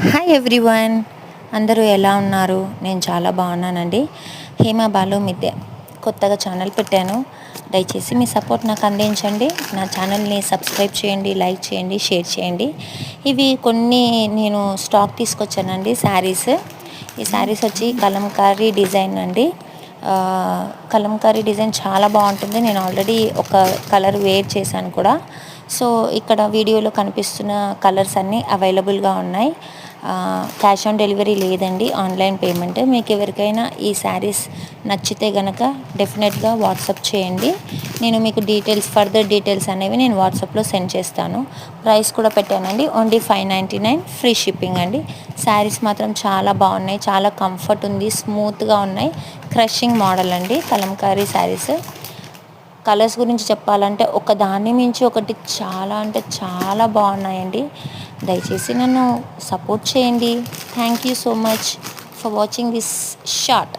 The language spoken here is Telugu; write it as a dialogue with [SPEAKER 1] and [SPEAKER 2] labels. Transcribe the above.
[SPEAKER 1] హాయ్ ఎవ్రీవన్, అందరూ ఎలా ఉన్నారు? నేను చాలా బాగున్నానండి. హేమ బాలు మిద్య కొత్తగా ఛానల్ పెట్టాను. దయచేసి మీ సపోర్ట్ నాకు అందించండి. నా ఛానల్ని సబ్స్క్రైబ్ చేయండి, లైక్ చేయండి, షేర్ చేయండి. ఇవి కొన్ని నేను స్టాక్ తీసుకొచ్చానండి. శారీస్, ఈ శారీస్ వచ్చి కలంకారీ డిజైన్ అండి. కలంకారీ డిజైన్ చాలా బాగుంటుంది. నేను ఆల్రెడీ ఒక కలర్ వేర్ చేశాను కూడా. సో ఇక్కడ వీడియోలో కనిపిస్తున్న కలర్స్ అన్నీ అవైలబుల్గా ఉన్నాయి. క్యాష్ ఆన్ డెలివరీ లేదండి, ఆన్లైన్ పేమెంట్. మీకు ఎవరికైనా ఈ శారీస్ నచ్చితే కనుక డెఫినెట్గా వాట్సాప్ చేయండి. నేను మీకు ఫర్దర్ డీటెయిల్స్ అనేవి నేను వాట్సాప్లో సెండ్ చేస్తాను. ప్రైస్ కూడా పెట్టానండి, ఓన్లీ 599, ఫ్రీ షిప్పింగ్ అండి. శారీస్ మాత్రం చాలా బాగున్నాయి, చాలా కంఫర్ట్ ఉంది, స్మూత్గా ఉన్నాయి. క్రషింగ్ మోడల్ అండి కలంకారీ శారీస్. కలర్స్ గురించి చెప్పాలంటే ఒక దాన్ని మించి ఒకటి చాలా అంటే చాలా బాగున్నాయండి. దయచేసి నన్ను సపోర్ట్ చేయండి. Thank you so much for watching this short.